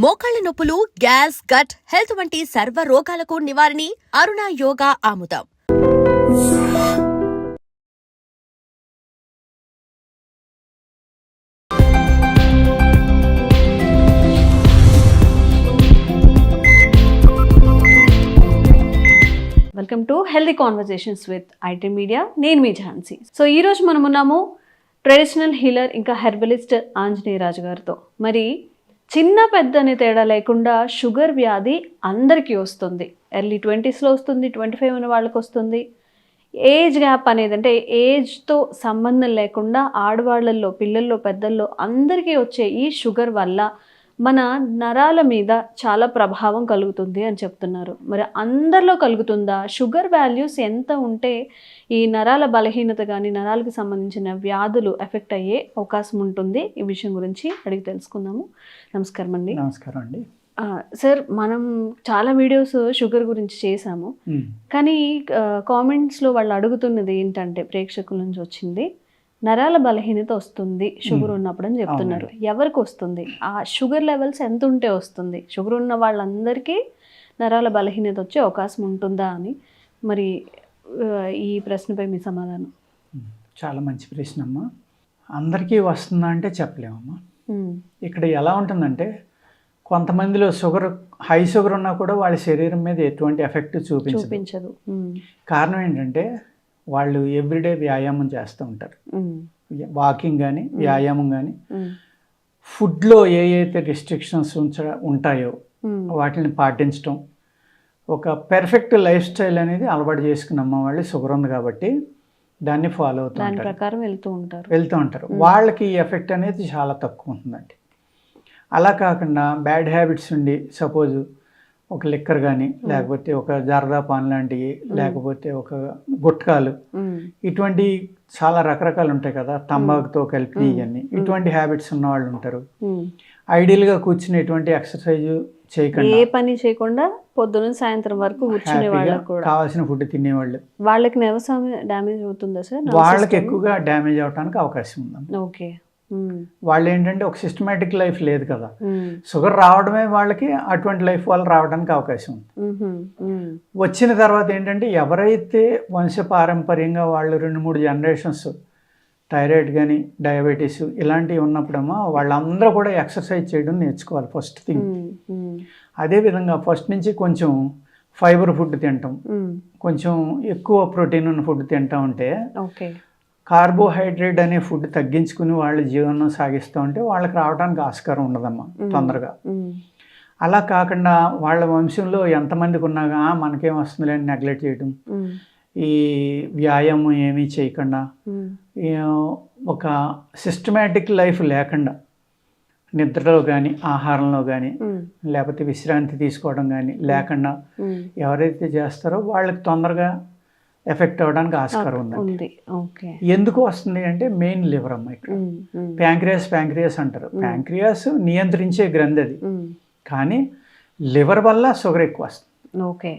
మోకాళ్ల నొప్పులు, gas, gut health వంటి సర్వ రోగాలకు నివారణి అరుణ యోగా ఆముదం. Welcome to healthy conversations with IT media. నేను మీ ఝాన్సీ. సో ఈరోజు మనం ఉన్నాము ట్రెడిషనల్ హీలర్ ఇంకా హెర్బలిస్ట్ ఆంజనేయరాజు గారితో. మరి చిన్న పెద్ద అనే తేడా లేకుండా షుగర్ వ్యాధి అందరికీ వస్తుంది. ఎర్లీ 20sలో వస్తుంది, 25 ఉన్న వాళ్ళకి వస్తుంది. ఏజ్ గ్యాప్ అనేది అంటే ఏజ్తో సంబంధం లేకుండా ఆడవాళ్ళల్లో, పిల్లల్లో, పెద్దల్లో అందరికీ వచ్చే ఈ షుగర్ వల్ల మన నరాల మీద చాలా ప్రభావం కలుగుతుంది అని చెప్తున్నారు. మరి అందరిలో కలుగుతుందా? షుగర్ వాల్యూస్ ఎంత ఉంటే ఈ నరాల బలహీనత కానీ నరాలకు సంబంధించిన వ్యాధులు ఎఫెక్ట్ అయ్యే అవకాశం ఉంటుంది? ఈ విషయం గురించి అడిగి తెలుసుకుందాము. నమస్కారం అండి. నమస్కారం అండి. సార్, మనం చాలా వీడియోస్ షుగర్ గురించి చేశాము, కానీ కామెంట్స్లో వాళ్ళు అడుగుతున్నది ఏంటంటే, ప్రేక్షకుల నుంచి వచ్చింది, నరాల బలహీనత వస్తుంది షుగర్ ఉన్నప్పుడు అని చెప్తున్నారు. ఎవరికి వస్తుంది? ఆ షుగర్ లెవెల్స్ ఎంత ఉంటే వస్తుంది? షుగర్ ఉన్న వాళ్ళందరికీ నరాల బలహీనత వచ్చే అవకాశం ఉంటుందా అని. మరి ఈ ప్రశ్నపై మీ సమాధానం? చాలా మంచి ప్రశ్న అమ్మా. అందరికీ వస్తుందా అంటే చెప్పలేమమ్మా. ఇక్కడ ఎలా ఉంటుందంటే, కొంతమందిలో హై షుగర్ ఉన్నా కూడా వాళ్ళ శరీరం మీద ఎటువంటి ఎఫెక్ట్ చూపించదు. కారణం ఏంటంటే, వాళ్ళు ఎవ్రీడే వ్యాయామం చేస్తూ ఉంటారు. వాకింగ్ కానీ, వ్యాయామం కానీ, ఫుడ్లో ఏ అయితే రిస్ట్రిక్షన్స్ ఉంటాయో వాటిని పాటించడం, ఒక పెర్ఫెక్ట్ లైఫ్ స్టైల్ అనేది అలవాటు చేసుకున్నమ్మ వాళ్ళు షుగర్ ఉంది కాబట్టి దాన్ని ఫాలో అవుతూ ప్రకారం వెళ్తూ ఉంటారు. వాళ్ళకి ఈ ఎఫెక్ట్ అనేది చాలా తక్కువ ఉంటుందండి. అలా కాకుండా బ్యాడ్ హ్యాబిట్స్ ఉండి, సపోజ్ ఒక లిక్కర్ కానీ, లేకపోతే ఒక జర్దా పాన్ లాంటివి, లేకపోతే ఒక గుట్కాలు, ఇటువంటి చాలా రకరకాలు ఉంటాయి కదా, తంబాకుతో కలిపి ఇవన్నీ, ఇటువంటి హ్యాబిట్స్ ఉన్న వాళ్ళు ఉంటారు. ఐడియల్గా కూర్చుని ఎటువంటి ఎక్సర్సైజ్ చేయకుండా, ఏ పని చేయకుండా పొద్దున సాయంత్రం వరకు కూర్చునే వాళ్ళకి కూడా కావాల్సిన ఫుడ్ తినేవాళ్ళు, వాళ్ళకి నర్వస్ డ్యామేజ్ అవుతుందా సార్? వాళ్ళకి ఎక్కువగా డ్యామేజ్ అవడానికి అవకాశం ఉంది. ఓకే. వాళ్ళు ఏంటంటే ఒక సిస్టమేటిక్ లైఫ్ లేదు కదా, షుగర్ రావడమే వాళ్ళకి అటువంటి లైఫ్ వాళ్ళు రావడానికి అవకాశం ఉంది. వచ్చిన తర్వాత ఏంటంటే, ఎవరైతే వంశపారంపర్యంగా వాళ్ళు 2-3 జనరేషన్స్ థైరాయిడ్ కానీ, డయాబెటీస్ ఇలాంటివి ఉన్నప్పుడేమో వాళ్ళందరూ కూడా ఎక్సర్సైజ్ చేయడం నేర్చుకోవాలి ఫస్ట్ థింగ్. అదేవిధంగా ఫస్ట్ నుంచి కొంచెం ఫైబర్ ఫుడ్ తింటాం, కొంచెం ఎక్కువ ప్రోటీన్ ఉన్న ఫుడ్ తింటా ఉంటే, కార్బోహైడ్రేట్ అనే ఫుడ్ తగ్గించుకుని వాళ్ళు జీవనం సాగిస్తూ ఉంటే వాళ్ళకి రావడానికి ఆస్కారం ఉండదమ్మా తొందరగా. అలా కాకుండా వాళ్ళ వంశంలో ఎంతమందికి ఉన్నాగా మనకేం వస్తుందిలే అని నెగ్లెక్ట్ చేయడం, ఈ వ్యాయామం ఏమీ చేయకుండా, ఒక సిస్టమేటిక్ లైఫ్ లేకుండా, నిద్రలో కానీ, ఆహారంలో కానీ, లేకపోతే విశ్రాంతి తీసుకోవడం కానీ లేకుండా ఎవరైతే చేస్తారో వాళ్ళకి తొందరగా ఎఫెక్ట్ అవ్వడానికి ఆస్కారం ఉంది. ఎందుకు వస్తుంది అంటే, మెయిన్ లివర్ అమ్మ. ఇక్కడ ప్యాంక్రియాస్ అంటారు. ప్యాంక్రియాస్ నియంత్రించే గ్రంథి అది, కానీ లివర్ వల్ల షుగర్ ఎక్కువ వస్తుంది.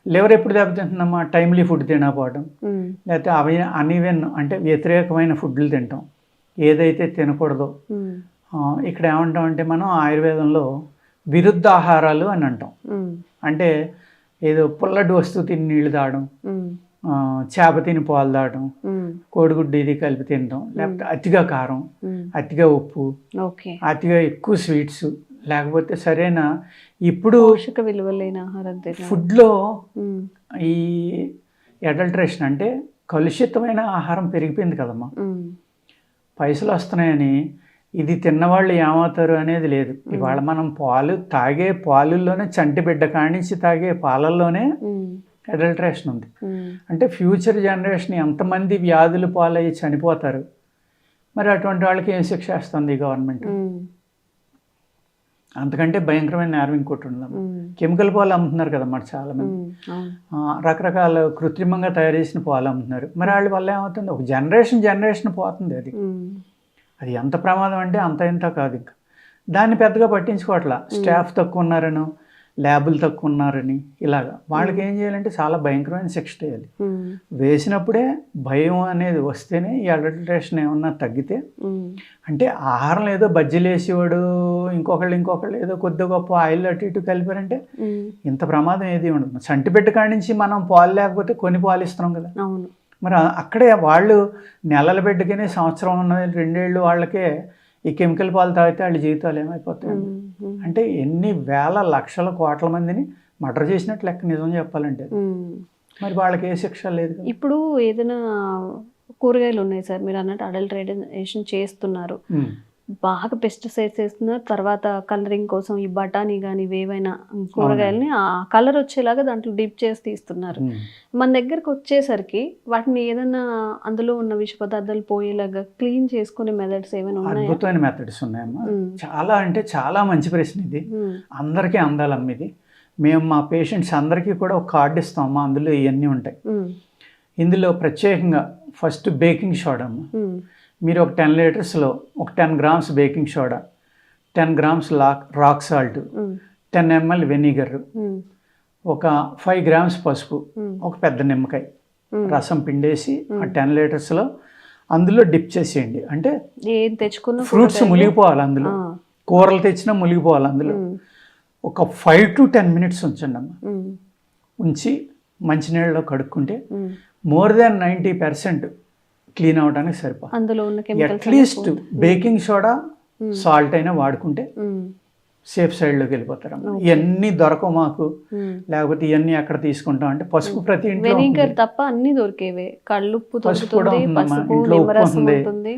లివర్ ఎప్పుడు దెబ్బతింటుందమ్మా? టైమ్లీ ఫుడ్ తినకపోవడం, లేకపోతే అన్ఈవెన్ అంటే వ్యతిరేకమైన ఫుడ్లు తింటాం, ఏదైతే తినకూడదో. ఇక్కడ ఏమంటాం అంటే, మనం ఆయుర్వేదంలో విరుద్ధ ఆహారాలు అని అంటాం. అంటే ఏదో పుల్లటి వస్తువు తిని నీళ్లు తాగడం, చేప తిని పాలు తాగడం, కోడిగుడ్డు ఇది కలిపి తినడం, లేకపోతే అతిగా కారం, అతిగా ఉప్పు, అతిగా ఎక్కువ స్వీట్స్, లేకపోతే సరైన ఇప్పుడు ఫుడ్లో ఈ అడల్టరేషన్ అంటే కలుషితమైన ఆహారం పెరిగిపోయింది కదమ్మా. పైసలు వస్తున్నాయని ఇది తిన్నవాళ్ళు ఏమవుతారు అనేది లేదు. ఇవాళ మనం తాగే పాలుల్లోనే, చంటి బిడ్డ కానించి తాగే పాలల్లోనే అడల్టరేషన్ ఉంది. అంటే ఫ్యూచర్ జనరేషన్ ఎంతమంది వ్యాధులు పాలయ్యి చనిపోతారు. మరి అటువంటి వాళ్ళకి ఏం శిక్ష వేస్తుంది గవర్నమెంట్? అంతకంటే భయంకరమైన నేరం ఇంకోటి ఉండదు. కెమికల్ పాలు అమ్ముతున్నారు కదా మరి చాలామంది, రకరకాల కృత్రిమంగా తయారు చేసిన పాలు అమ్ముతున్నారు. మరి వాళ్ళ వల్ల ఏమవుతుంది? ఒక జనరేషన్ పోతుంది. అది ఎంత ప్రమాదం అంటే అంత ఇంత కాదు. ఇంకా దాన్ని పెద్దగా పట్టించుకోవట్లా. స్టాఫ్ తక్కువ ఉన్నారనో, ల్యాబులు తక్కువ ఉన్నారని ఇలాగా వాళ్ళకి ఏం చేయాలంటే చాలా భయంకరమైన శిక్ష వేయాలి. వేసినప్పుడే భయం అనేది వస్తేనే ఈ అడల్టరేషన్ ఏమన్నా తగ్గితే, అంటే ఆహారం ఏదో బజ్జీలు వేసేవాడు ఇంకొకళ్ళు ఏదో కొద్ది గొప్ప ఆయిల్ అటు ఇటు కలిపారంటే ఇంత ప్రమాదం ఏది ఉండదు. చంటిబిడ్డ కాడి నుంచి మనం పాలు లేకపోతే కొన్ని పాలు ఇస్తున్నాం కదా. మరి అక్కడే వాళ్ళు నెలల బిడ్డకనే సంవత్సరం ఉన్నది 2 ఏళ్ళు వాళ్ళకే ఈ కెమికల్ పాలు తాగితే వాళ్ళ జీవితాలు ఏమైపోతాయి. అంటే ఎన్ని వేల లక్షల కోట్ల మందిని మర్డర్ చేసినట్టు లెక్క నిజం చెప్పాలంటే. మరి వాళ్ళకి ఏ శిక్ష లేదు. ఇప్పుడు ఏదైనా కూరగాయలు ఉన్నాయి సార్, మీరు అన్నట్టు అడల్టరేషన్ చేస్తున్నారు, బాగా పెస్టిసైడ్స్ వేస్తున్నారు, తర్వాత కలరింగ్ కోసం ఈ బఠానీ కానీ ఏవైనా కూరగాయలని ఆ కలర్ వచ్చేలాగా దాంట్లో డిప్ చేసి తీస్తున్నారు. మన దగ్గరకు వచ్చేసరికి వాటిని ఏదైనా అందులో ఉన్న విష పదార్థాలు పోయేలాగా క్లీన్ చేసుకునే మెథడ్స్ ఏమైనా ఉన్నాయి? అద్భుతమైన మెథడ్స్ ఉన్నాయమ్మా. చాలా అంటే చాలా మంచి ప్రశ్న ఇది. అందరికీ అందాలమ్మ ఇది. మేము మా పేషెంట్స్ అందరికీ కూడా ఒక కార్డు ఇస్తామమ్మా, అందులో ఇవన్నీ ఉంటాయి. ఇందులో ప్రత్యేకంగా ఫస్ట్ బేకింగ్ సోడా అమ్మ. మీరు ఒక 10 లీటర్స్లో ఒక 10 grams baking soda, 10 grams rock salt, 10 ml vinegar, ఒక 5 గ్రామ్స్ పసుపు, ఒక పెద్ద నిమ్మకాయ రసం పిండేసి ఆ 10 లీటర్స్లో అందులో డిప్ చేసేయండి. అంటే ఏం తెచ్చుకున్న ఫ్రూట్స్ మునిగిపోవాలి అందులో, కూరలు తెచ్చినా మునిగిపోవాలి అందులో. ఒక 5 to 10 minutes ఉంచండి అమ్మ. ఉంచి మంచినీళ్ళలో కడుక్కుంటే మోర్ దాన్ 90% క్లీన్ అవడానికి సరిపోతుంది. అందులో ఉన్న అట్లీస్ట్ బేకింగ్ సోడా సాల్ట్ అయినా వాడుకుంటే సేఫ్ సైడ్లోకి వెళ్ళిపోతారు. ఇవన్నీ దొరకవు మాకు, లేకపోతే ఇవన్నీ ఎక్కడ తీసుకుంటాం అంటే పసుపు ప్రతి ఇంట్లో వెనిగర్ తప్ప అన్ని దొరికేవే. కళ్ళుప్పు పసుపు కూడా ఉందమ్మా, ఇంట్లో ఉప్పు ఉంది,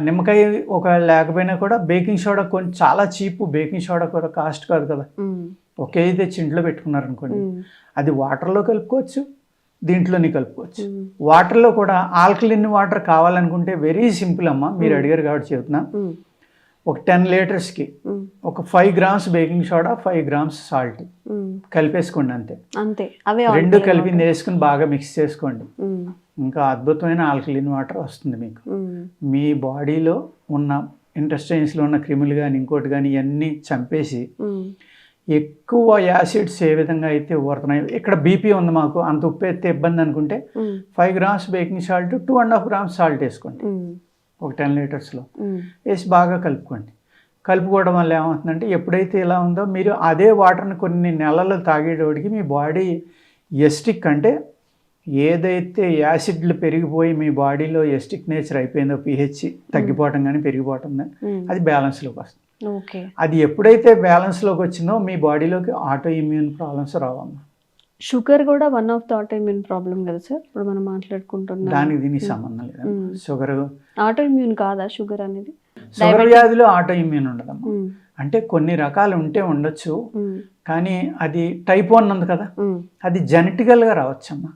నిమ్మకాయ ఒక లేకపోయినా కూడా బేకింగ్ సోడా కొంచెం చాలా చీప్. బేకింగ్ సోడా కూడా కాస్ట్ కాదు కదా. ఒక కేజీ తెచ్చి ఇంట్లో పెట్టుకున్నారనుకోండి, అది వాటర్లో కలుపుకోవచ్చు, దీంట్లోనే కలుపుకోవచ్చు. వాటర్లో కూడా ఆల్కలిన్ వాటర్ కావాలనుకుంటే వెరీ సింపుల్ అమ్మా, మీరు అడిగారు కాబట్టి చెబుతున్నా. ఒక 10 లీటర్స్కి ఒక 5 grams baking soda, 5 grams salt కలిపేసుకోండి. అంతే. రెండు కలిపి వేసుకుని బాగా మిక్స్ చేసుకోండి. ఇంకా అద్భుతమైన ఆల్కలిన్ వాటర్ వస్తుంది మీకు. మీ బాడీలో ఉన్న ఇంటెస్టైన్స్లో ఉన్న క్రిములు కానీ ఇంకోటి కానీ ఇవన్నీ చంపేసి ఎక్కువ యాసిడ్స్ ఏ విధంగా అయితే ఊరుతున్నాయి. ఇక్కడ బీపీ ఉంది మాకు, అంత ఉప్పు అయితే ఇబ్బంది అనుకుంటే 5 grams baking salt, 2.5 grams salt వేసుకోండి ఒక 10 లీటర్స్లో వేసి బాగా కలుపుకోండి. కలుపుకోవడం వల్ల ఏమవుతుందంటే ఎప్పుడైతే ఇలా ఉందో మీరు అదే వాటర్ని కొన్ని నెలలు తాగేటోడికి మీ బాడీ ఎస్టిక్, అంటే ఏదైతే యాసిడ్లు పెరిగిపోయి మీ బాడీలో ఎస్టిక్ నేచర్ అయిపోయిందో, pH తగ్గిపోవటం కానీ పెరిగిపోవటం కానీ, అది బ్యాలెన్స్లోకి వస్తుంది. అది ఎప్పుడైతే బ్యాలెన్స్లోకి వచ్చిందో మీ బాడీలోకి ఆటో ఇమ్యూన్ ప్రాబ్లమ్స్ రావమ్మా. షుగర్ కూడా one of the auto immune problem కదా సార్, ఇప్పుడు మనం మాట్లాడుకుంటున్నాం. దానికి దీనికి సంబంధం లేదు. షుగర్ ఆటో ఇమ్యూన్ కాదా? షుగర్ అనేది షుగర్ వ్యాధిలో ఆటో ఇమ్యూన్ ఉండదమ్మా. అంటే కొన్ని రకాలు ఉంటే ఉండొచ్చు, కానీ అది టైప్ 1 ఉంది కదా, అది జెనెటికల్గా రావచ్చమ్మా.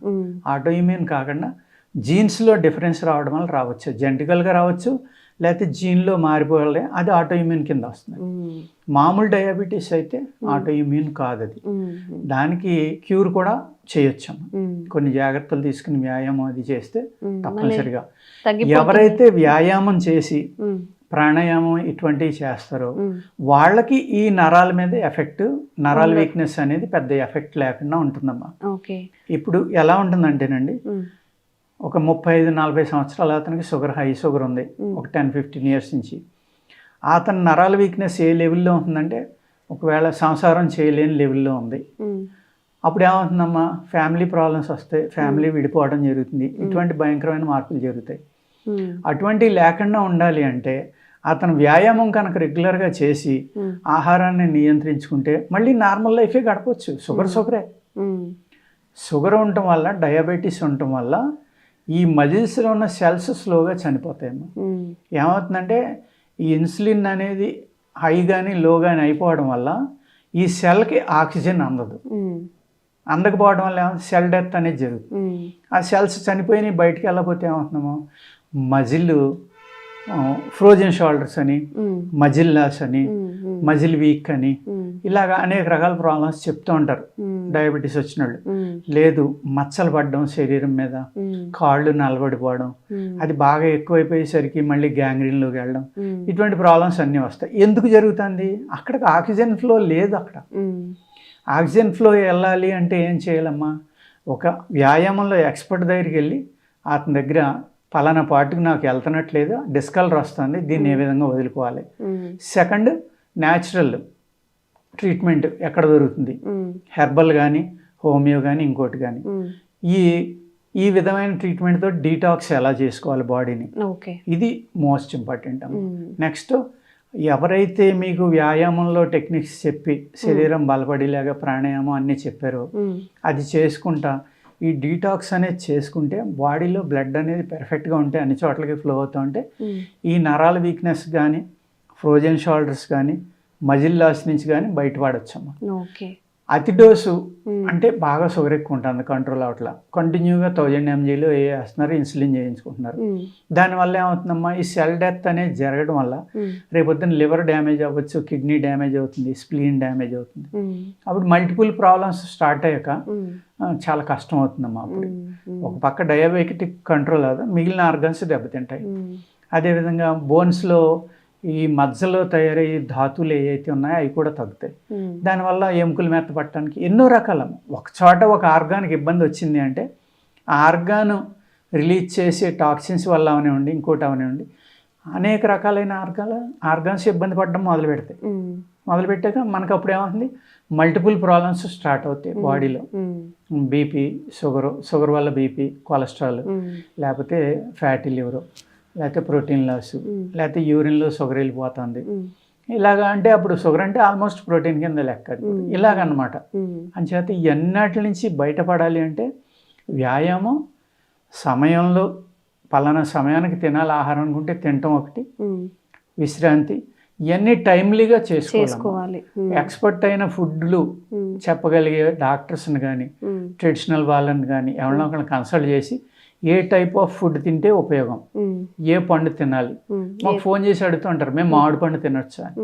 ఆటో ఇమ్యూన్ కాకుండా జీన్స్లో డిఫరెన్స్ రావడం వల్ల రావచ్చు, జెనెటికల్గా రావచ్చు, లేకపోతే జీన్లో మారిపోవాలి, అది ఆటో ఇమ్యూన్ కింద వస్తుంది. మామూలు డయాబెటీస్ అయితే ఆటో ఇమ్యూన్ కాదు అది. దానికి క్యూర్ కూడా చేయొచ్చమ్మా, కొన్ని జాగ్రత్తలు తీసుకుని వ్యాయామం అది చేస్తే తప్పనిసరిగా. ఎవరైతే వ్యాయామం చేసి ప్రాణాయామం ఇటువంటివి చేస్తారో వాళ్ళకి ఈ నరాల మీద ఎఫెక్ట్, నరాల వీక్నెస్ అనేది పెద్ద ఎఫెక్ట్ లేకుండా ఉంటుందమ్మా. ఇప్పుడు ఎలా ఉంటుందంటేనండి, ఒక 35-40 సంవత్సరాల అతనికి హై షుగర్ ఉంది, ఒక 10-15 ఇయర్స్ నుంచి. అతని నరాల వీక్నెస్ ఏ లెవెల్లో ఉంటుందంటే ఒకవేళ సంసారం చేయలేని లెవెల్లో ఉంది. అప్పుడు ఏమవుతుందమ్మా, ఫ్యామిలీ ప్రాబ్లమ్స్ వస్తాయి, ఫ్యామిలీ విడిపోవడం జరుగుతుంది, ఇటువంటి భయంకరమైన మార్పులు జరుగుతాయి. అటువంటివి లేకుండా ఉండాలి అంటే అతను వ్యాయామం కనుక రెగ్యులర్గా చేసి ఆహారాన్ని నియంత్రించుకుంటే మళ్ళీ నార్మల్ లైఫే గడపచ్చు. షుగరే. షుగర్ ఉండటం వల్ల, డయాబెటీస్ ఉండటం వల్ల ఈ మజిల్స్లో ఉన్న సెల్స్ స్లోగా చనిపోతాయమ్మా. ఏమవుతుందంటే ఈ ఇన్సులిన్ అనేది హై కానీ లో కానీ అయిపోవడం వల్ల ఈ సెల్కి ఆక్సిజన్ అందకపోవడం వల్ల సెల్ డెత్ అనేది జరుగుతుంది. ఆ సెల్స్ చనిపోయి బయటికి వెళ్ళకపోతే ఏమవుతున్నామో మజిల్ ఫ్రోజన్ షోల్డర్స్ అని, మజిల్ లాస్ అని, మజిల్ వీక్ అని, ఇలాగా అనేక రకాల ప్రాబ్లమ్స్ చెప్తూ ఉంటారు డయాబెటీస్ వచ్చిన వాళ్ళు. లేదు, మచ్చలు పడడం శరీరం మీద, కాళ్ళు నలబడిపోవడం, అది బాగా ఎక్కువైపోయేసరికి మళ్ళీ గ్యాంగ్రీన్లోకి వెళ్ళడం, ఇటువంటి ప్రాబ్లమ్స్ అన్నీ వస్తాయి. ఎందుకు జరుగుతుంది? అక్కడికి ఆక్సిజన్ ఫ్లో లేదు. అక్కడ ఆక్సిజన్ ఫ్లో వెళ్ళాలి అంటే ఏం చేయాలమ్మా, ఒక వ్యాయామంలో ఎక్స్పర్ట్ దగ్గరికి వెళ్ళి అతని దగ్గర పలానా పాటుకు నాకు వెళ్తున్నట్లేదు, డిస్కలర్ వస్తుంది, దీన్ని ఏ విధంగా వదులుకోవాలి. సెకండ్, న్యాచురల్ ట్రీట్మెంట్ ఎక్కడ దొరుకుతుంది, హెర్బల్ కానీ హోమియో కానీ ఇంకోటి కానీ, ఈ విధమైన ట్రీట్మెంట్తో డీటాక్స్ ఎలా చేసుకోవాలి బాడీని, ఇది మోస్ట్ ఇంపార్టెంట్ అమ్మ. నెక్స్ట్, ఎవరైతే మీకు వ్యాయామంలో టెక్నిక్స్ చెప్పి శరీరం బలపడేలాగా ప్రాణాయామం అన్నీ చెప్పారో అది చేసుకుంటా ఈ డీటాక్స్ అనేది చేసుకుంటే బాడీలో బ్లడ్ అనేది పెర్ఫెక్ట్గా ఉంటే అన్ని చోట్లకి ఫ్లో అవుతూ ఉంటే ఈ నరాల వీక్నెస్ కానీ ఫ్రోజన్ షోల్డర్స్ కానీ మజిల్ లాస్ నుంచి కానీ బయటపడొచ్చమ్మా. అతి డోసు అంటే బాగా షుగర్ ఎక్కువ ఉంటుంది, కంట్రోల్ అవట్లా, కంటిన్యూగా 1000 mgలు వేస్తున్నారు, ఇన్సులిన్ చేయించుకుంటున్నారు. దానివల్ల ఏమవుతుందమ్మా, ఈ సెల్ డెత్ అనేది జరగడం వల్ల రేపొద్దున లివర్ డ్యామేజ్ అవ్వచ్చు, కిడ్నీ డ్యామేజ్ అవుతుంది, స్ప్లీన్ డ్యామేజ్ అవుతుంది. అప్పుడు మల్టిపుల్ ప్రాబ్లమ్స్ స్టార్ట్ అయ్యాక చాలా కష్టం అవుతుందమ్మా. అప్పుడు ఒక పక్క డయాబెటిక్ కంట్రోల్ అవ్వదు, మిగిలిన ఆర్గన్స్ దెబ్బతింటాయి. అదేవిధంగా బోన్స్లో ఈ మజ్జలో తయారయ్యే ధాతువులు ఏవైతే ఉన్నాయో అవి కూడా తగ్గుతాయి. దానివల్ల ఎముకలు మెత్తపట్టడానికి ఎన్నో రకాల, ఒక చోట ఒక ఆర్గాన్కి ఇబ్బంది వచ్చింది అంటే ఆ ఆర్గాను రిలీజ్ చేసే టాక్సిన్స్ వల్ల అవనివ్వండి, ఇంకోటి అవనివ్వండి, అనేక రకాలైన ఆర్గాన్స్ ఇబ్బంది పడడం మొదలుపెట్టాక మనకు అప్పుడు ఏమవుతుంది, మల్టిపుల్ ప్రాబ్లమ్స్ స్టార్ట్ అవుతాయి బాడీలో. బీపీ, షుగర్ వల్ల బీపీ, కొలెస్ట్రాల్, లేకపోతే ఫ్యాటీ లివరు, లేకపోతే ప్రోటీన్ లాస్, లేకపోతే యూరిన్లో షుగర్ వెళ్ళిపోతుంది. ఇలాగా అంటే అప్పుడు షుగర్ అంటే ఆల్మోస్ట్ ప్రోటీన్ కింద లెక్క, ఇలాగన్నమాట. అంచేత ఇవన్నిటి నుంచి బయటపడాలి అంటే వ్యాయామం, సమయంలో పలానా సమయానికి తినాలి ఆహారం అనుకుంటే తినటం ఒకటి, విశ్రాంతి, ఇవన్నీ టైమ్లీగా చేసుకోవాలి. ఎక్స్పర్ట్ అయిన ఫుడ్లు చెప్పగలిగే డాక్టర్స్ని కానీ ట్రెడిషనల్ వాళ్ళని కానీ ఎవరినో ఒకరిని కన్సల్ట్ చేసి ఏ టైప్ ఆఫ్ ఫుడ్ తింటే ఉపయోగం, ఏ పండు తినాలి, మాకు ఫోన్ చేసి అడుగుతుంటారు మేము మామిడి పండు తినొచ్చా అని,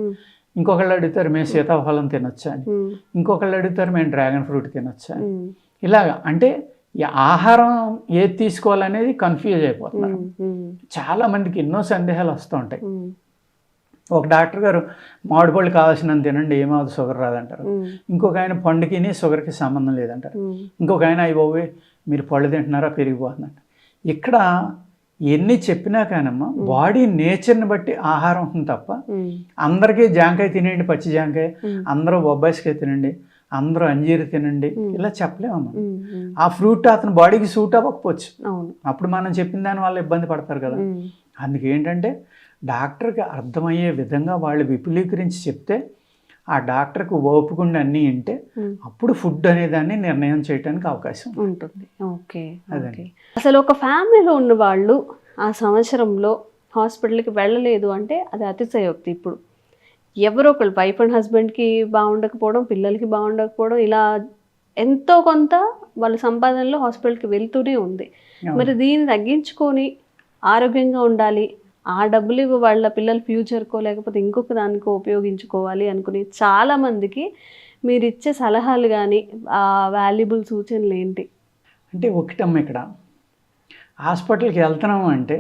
ఇంకొకళ్ళు అడుగుతారు మేము సీతాఫలం తినొచ్చా అని, ఇంకొకళ్ళు అడుగుతారు మేము డ్రాగన్ ఫ్రూట్ తినొచ్చా అని. ఇలాగా అంటే ఈ ఆహారం ఏది తీసుకోవాలనేది కన్ఫ్యూజ్ అయిపోతున్నారు. చాలా మందికి ఎన్నో సందేహాలు వస్తూ ఉంటాయి. ఒక డాక్టర్ గారు మామిడి పళ్ళు కావాల్సినంత తినండి ఏమవుతుంది షుగర్ రాదంటారు, ఇంకొక ఆయన పండుకి షుగర్కి సంబంధం లేదంటారు, ఇంకొక ఆయన అయిపోయి మీరు పళ్ళు తింటున్నారా పెరిగిపోతుందంట. ఇక్కడ ఎన్ని చెప్పినా కానమ్మా బాడీ నేచర్ని బట్టి ఆహారం ఉంటుంది తప్ప అందరికీ జాంకాయ తినండి, పచ్చి జాంకాయ, అందరూ బొబ్బాయికాయ తినండి, అందరూ అంజీరు తినండి, ఇలా చెప్పలేమమ్మా. ఆ ఫ్రూట్ అతని బాడీకి సూట్ అవ్వకపోవచ్చు, అప్పుడు మనం చెప్పిన దాని వల్ల ఇబ్బంది పడతారు కదా. అందుకేంటంటే డాక్టర్కి అర్థమయ్యే విధంగా వాళ్ళు విపులీకరించి చెప్తే ఆ డాక్టర్కి ఓపుకుండా అన్నీ వింటే అప్పుడు ఫుడ్ అనే దాన్ని నిర్ణయం చేయడానికి అవకాశం ఉంటుంది. ఓకే, అసలు ఒక ఫ్యామిలీలో ఉన్న వాళ్ళు ఆ సంవత్సరంలో హాస్పిటల్కి వెళ్ళలేదు అంటే అది అతిశయోక్తి. ఇప్పుడు ఎవరో ఒకళ్ళు వైఫ్ అండ్ హస్బెండ్కి బాగుండకపోవడం, పిల్లలకి బాగుండకపోవడం, ఇలా ఎంతో కొంత వాళ్ళ సంపాదనలో హాస్పిటల్కి వెళ్తూనే ఉంది. మరి దీన్ని తగ్గించుకొని ఆరోగ్యంగా ఉండాలి, ఆ డబ్బులు వాళ్ళ పిల్లల ఫ్యూచర్కో లేకపోతే ఇంకొక దానికో ఉపయోగించుకోవాలి అనుకుని చాలామందికి మీరు ఇచ్చే సలహాలు కానీ ఆ వాల్యుబుల్ సూచనలు ఏంటి? అంటే ఒకటమ్మ, ఇక్కడ హాస్పిటల్కి వెళ్తున్నాము అంటే